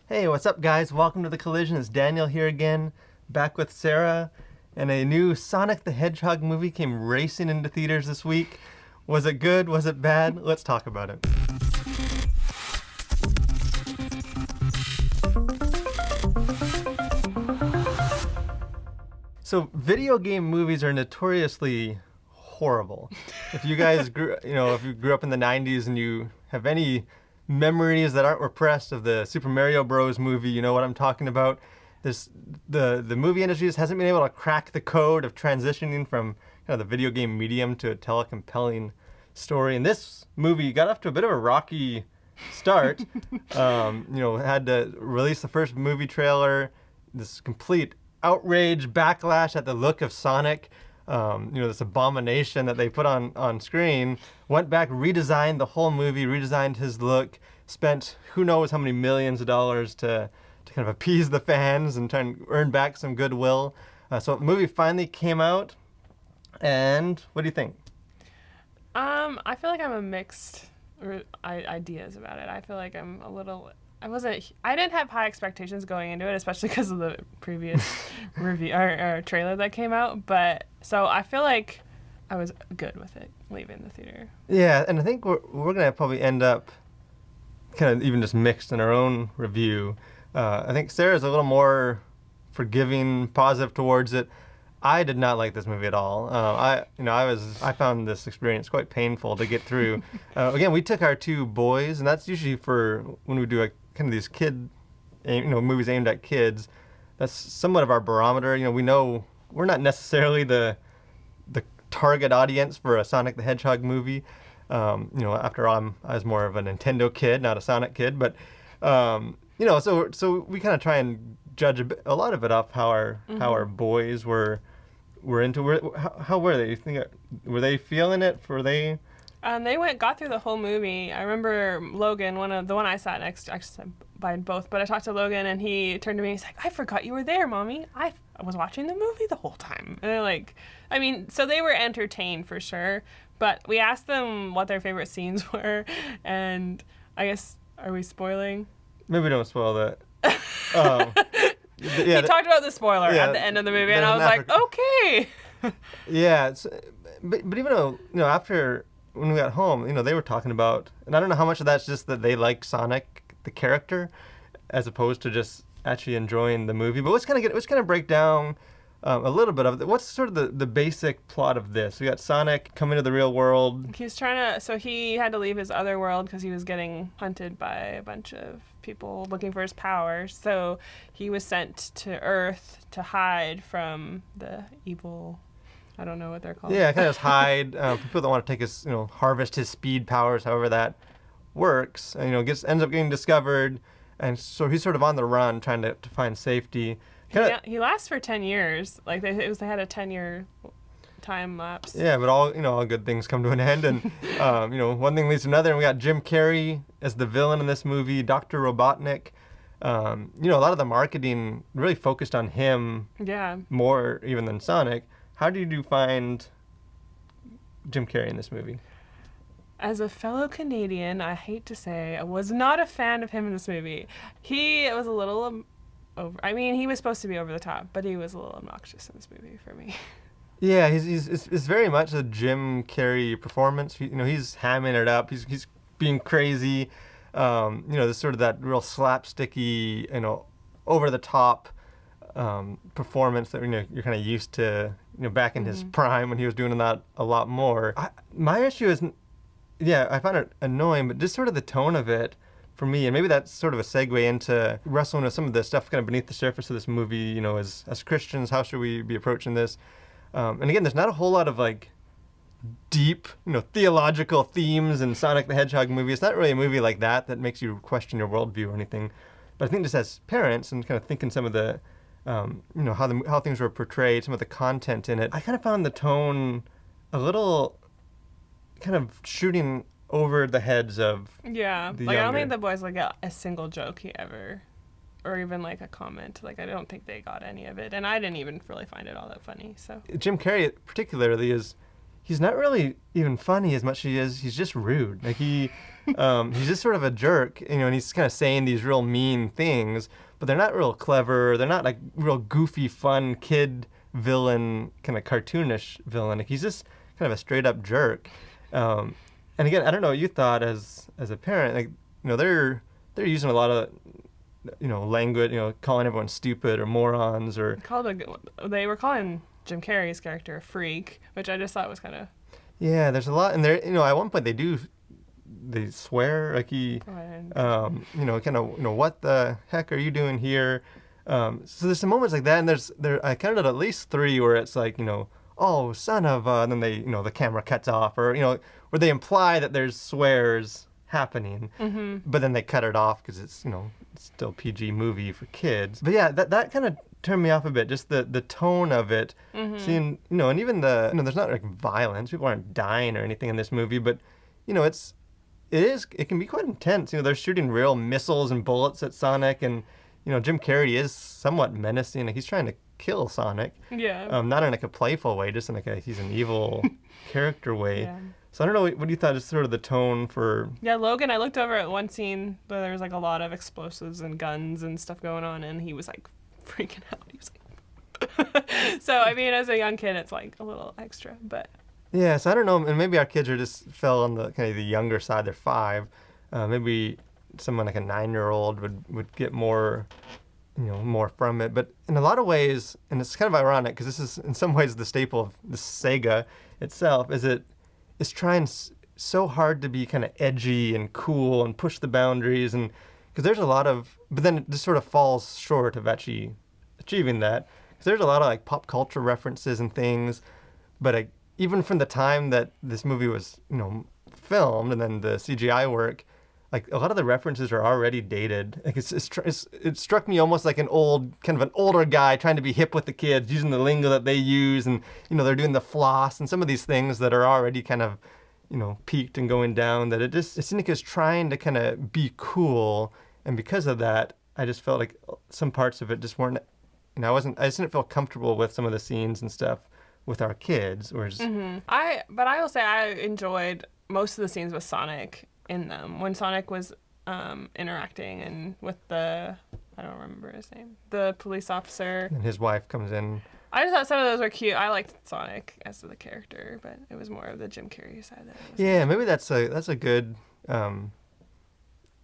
Hey, what's up, guys? Welcome to The Collision. It's Daniel here again, back with Sarah. And a new Sonic the Hedgehog movie came racing into theaters this week. Was it good? Was it bad? Let's talk about it. So, video game movies are notoriously horrible. If you guys if you grew up in the 90s and you have any memories that aren't repressed of the Super Mario Bros. Movie, you know what I'm talking about. The movie industry just hasn't been able to crack the code of transitioning from kind of the video game medium to tell a compelling story. And this movie got off to a bit of a rocky start. Had to release the first movie trailer, this complete outrage, backlash at the look of Sonic. This abomination that they put on screen, went back, redesigned the whole movie, redesigned his look, spent who knows how many millions of dollars to kind of appease the fans and try and earn back some goodwill. So the movie finally came out, and what do you think? I feel like I'm a mixed ideas about it. I feel like I'm a little... I didn't have high expectations going into it, especially because of the previous review or trailer that came out. But so I feel like I was good with it leaving the theater. Yeah, and I think we're gonna probably end up kind of even just mixed in our own review. I think Sarah's a little more forgiving, positive towards it. I did not like this movie at all. I found this experience quite painful to get through. Again, we took our two boys, and that's usually for when we do kind of these movies aimed at kids. That's somewhat of our barometer. We know we're not necessarily the target audience for a Sonic the Hedgehog movie. After all, I was more of a Nintendo kid, not a Sonic kid. But so we kind of try and judge a lot of it off how our boys were into it. How were they? You think were they feeling it? They got through the whole movie. I remember Logan, the one I sat next to, actually by both, but I talked to Logan and he turned to me and he's like, "I forgot you were there, Mommy. I was watching the movie the whole time." And they're like, so they were entertained for sure, but we asked them what their favorite scenes were, and I guess, are we spoiling? Maybe don't spoil that. He talked about the spoiler at the end of the movie, and I was like, okay. Yeah, but even though, after... when we got home, they were talking about, and I don't know how much of that's just that they like Sonic, the character, as opposed to just actually enjoying the movie. But let's kind of break down a little bit of it. What's sort of the basic plot of this? We got Sonic coming to the real world. So he had to leave his other world because he was getting hunted by a bunch of people looking for his power. So he was sent to Earth to hide from the evil... I don't know what they're called. Yeah, kind of just hide. People that want to take his, harvest his speed powers, however that works. And, ends up getting discovered, and so he's sort of on the run, trying to find safety. He lasts for 10 years. Like they had a 10-year time lapse. Yeah, but all good things come to an end, and one thing leads to another. And we got Jim Carrey as the villain in this movie, Dr. Robotnik. A lot of the marketing really focused on him. Yeah. More even than Sonic. How did you find Jim Carrey in this movie? As a fellow Canadian, I hate to say, I was not a fan of him in this movie. He was a little over... he was supposed to be over the top, but he was a little obnoxious in this movie for me. Yeah, it's very much a Jim Carrey performance. He's hamming it up. He's being crazy. This sort of that real slapsticky, over the top performance that you're kind of used to. Back in his prime when he was doing that a lot more. My issue is, I find it annoying, but just sort of the tone of it for me, and maybe that's sort of a segue into wrestling with some of the stuff kind of beneath the surface of this movie. As Christians, how should we be approaching this? And again, there's not a whole lot of deep, theological themes in Sonic the Hedgehog movie. It's not really a movie like that makes you question your worldview or anything. But I think just as parents and kind of thinking some of the how things were portrayed, some of the content in it, I kind of found the tone a little kind of shooting over the heads of the younger. I don't think the boys got a single joke he ever, or even a comment. I don't think they got any of it, and I didn't even really find it all that funny. So Jim Carrey particularly he's not really even funny as much as he is. He's just rude. Like he's just sort of a jerk, and he's kind of saying these real mean things, but they're not real clever. They're not like real goofy, fun kid villain, kind of cartoonish villain. Like he's just kind of a straight up jerk. And again, I don't know what you thought as a parent. Like they're using a lot of language, calling everyone stupid or morons or. They were calling Jim Carrey's character a freak, which I just thought was kind of. Yeah, there's a lot, and there, at one point they swear, like he, kind of, what the heck are you doing here? So there's some moments like that, and I counted at least 3 where it's like, oh, son of, and then they, the camera cuts off, or, where they imply that there's swears happening, but then they cut it off because it's, it's still PG movie for kids. But yeah, that kind of turned me off a bit, just the tone of it, seeing, and even there's not like violence, people aren't dying or anything in this movie, but, it can be quite intense. They're shooting real missiles and bullets at Sonic, and, Jim Carrey is somewhat menacing. Like, he's trying to kill Sonic. Yeah. Not in like a playful way, just in like he's an evil character way. Yeah. So I don't know what you thought is sort of the tone for. Yeah, Logan, I looked over at one scene where there was like a lot of explosives and guns and stuff going on, and he was like freaking out. He was like, so I mean, as a young kid, it's like a little extra, but. Yeah, so I don't know, and maybe our kids are just fell on the kind of the younger side. They're 5. Maybe someone like a 9-year-old would get more, more from it. But in a lot of ways, and it's kind of ironic because this is in some ways the staple of the Sega itself, is it's trying so hard to be kind of edgy and cool and push the boundaries, and because there's a lot of, but then it just sort of falls short of actually achieving that. Because there's a lot of like pop culture references and things, but even from the time that this movie was, filmed, and then the CGI work, like a lot of the references are already dated. Like it struck me almost like an older guy trying to be hip with the kids, using the lingo that they use, and they're doing the floss and some of these things that are already kind of, peaked and going down. That it seemed like it was trying to kind of be cool, and because of that, I just felt like some parts of it just weren't. I just didn't feel comfortable with some of the scenes and stuff with our kids, or just. But I will say I enjoyed most of the scenes with Sonic in them. When Sonic was interacting and with I don't remember his name, the police officer. And his wife comes in. I just thought some of those were cute. I liked Sonic as the character, but it was more of the Jim Carrey side that. Yeah, maybe that's a good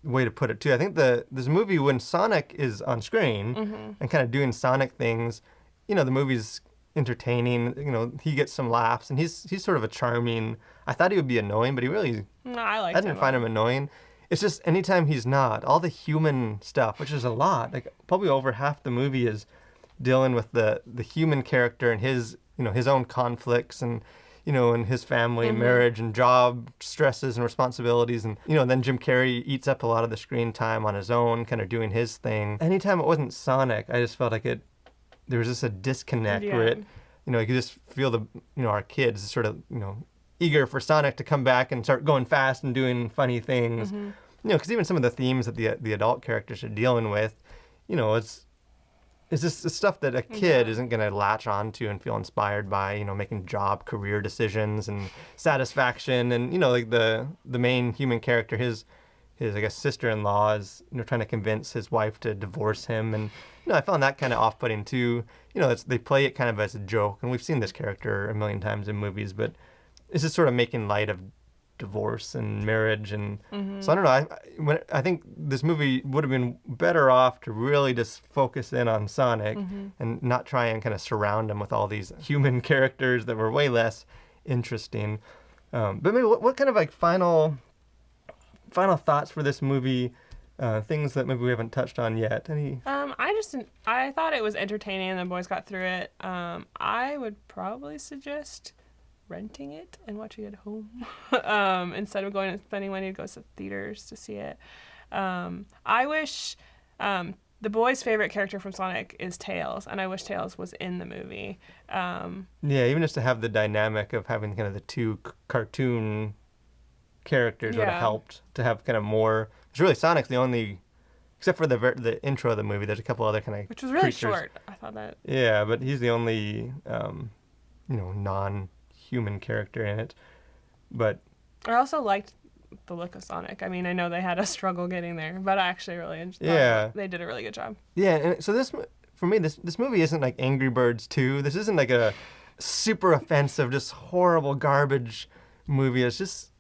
way to put it too. I think this movie, when Sonic is on screen and kind of doing Sonic things, the movie's entertaining. He gets some laughs, and he's sort of a charming. I thought he would be annoying, but he really. No, I didn't find him annoying. It's just anytime he's not, all the human stuff, which is a lot, like probably over half the movie is dealing with the human character and his his own conflicts and and his family, marriage, and job stresses and responsibilities, and then Jim Carrey eats up a lot of the screen time on his own, kind of doing his thing. Anytime it wasn't Sonic, I just felt like there was just a disconnect where it, you could just feel our kids sort of, eager for Sonic to come back and start going fast and doing funny things. Because even some of the themes that the adult characters are dealing with, it's just stuff that a kid isn't going to latch onto and feel inspired by, making career decisions and satisfaction. And, like the main human character, his I guess sister-in-law is trying to convince his wife to divorce him, and I found that kind of off-putting too. They play it kind of as a joke, and we've seen this character a million times in movies, but it's just sort of making light of divorce and marriage, and so I don't know. I think this movie would have been better off to really just focus in on Sonic and not try and kind of surround him with all these human characters that were way less interesting. But maybe what kind of like final thoughts for this movie? Things that maybe we haven't touched on yet. Any? I thought it was entertaining and the boys got through it. I would probably suggest renting it and watching it at home instead of going and spending money to go to theaters to see it. I wish the boys' favorite character from Sonic is Tails, and I wish Tails was in the movie. Yeah, even just to have the dynamic of having kind of the two cartoon characters would have helped to have kind of more. It's really Sonic's the only, except for the intro of the movie. There's a couple other kind of creatures. Short. I thought that. Yeah, but he's the only non-human human character in it. But I also liked the look of Sonic. I mean, I know they had a struggle getting there, but I actually really thought they did a really good job. Yeah, and so for me, this movie isn't like Angry Birds 2. This isn't like a super offensive, just horrible garbage movie. It's just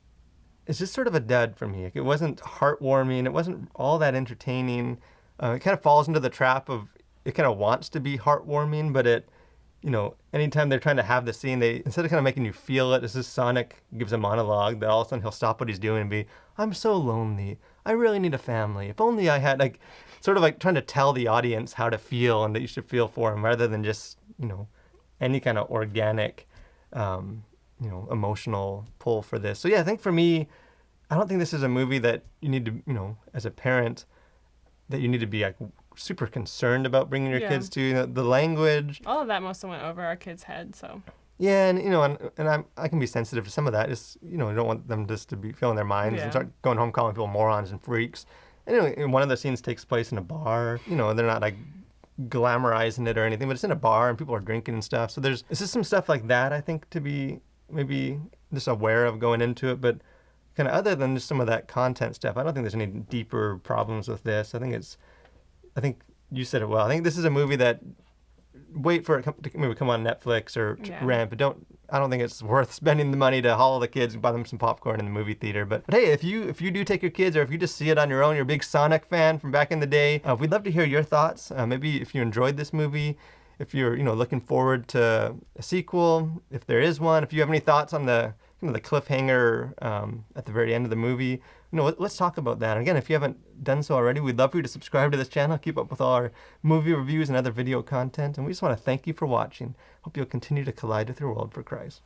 sort of a dud for me. Like, it wasn't heartwarming. It wasn't all that entertaining. It kind of falls into the trap of it kind of wants to be heartwarming, but it, anytime they're trying to have the scene, they, instead of kind of making you feel it, it's just Sonic gives a monologue that all of a sudden he'll stop what he's doing and be, I'm so lonely. I really need a family. If only I had, like, sort of like trying to tell the audience how to feel and that you should feel for him rather than just, any kind of organic, emotional pull for this. So yeah, I think for me, I don't think this is a movie that you need to, as a parent, that you need to be like super concerned about bringing your kids to. The language. All of that mostly went over our kids' heads, so. Yeah, and I can be sensitive to some of that. Just I don't want them just to be filling their minds and start going home calling people morons and freaks. And one of the scenes takes place in a bar. They're not like glamorizing it or anything, but it's in a bar and people are drinking and stuff. So it's just some stuff like that I think to be maybe just aware of going into it. But kind of other than just some of that content stuff, I don't think there's any deeper problems with this. I think you said it well. I think this is a movie that wait for it to maybe come on Netflix or rent, but I don't think it's worth spending the money to haul the kids and buy them some popcorn in the movie theater. But hey, if you do take your kids, or if you just see it on your own, you're a big Sonic fan from back in the day, we'd love to hear your thoughts. Maybe if you enjoyed this movie, if you're looking forward to a sequel, if there is one, if you have any thoughts on the the cliffhanger at the very end of the movie. Let's talk about that. And again, if you haven't done so already, we'd love for you to subscribe to this channel, keep up with all our movie reviews and other video content. And we just want to thank you for watching. Hope you'll continue to collide with your world for Christ.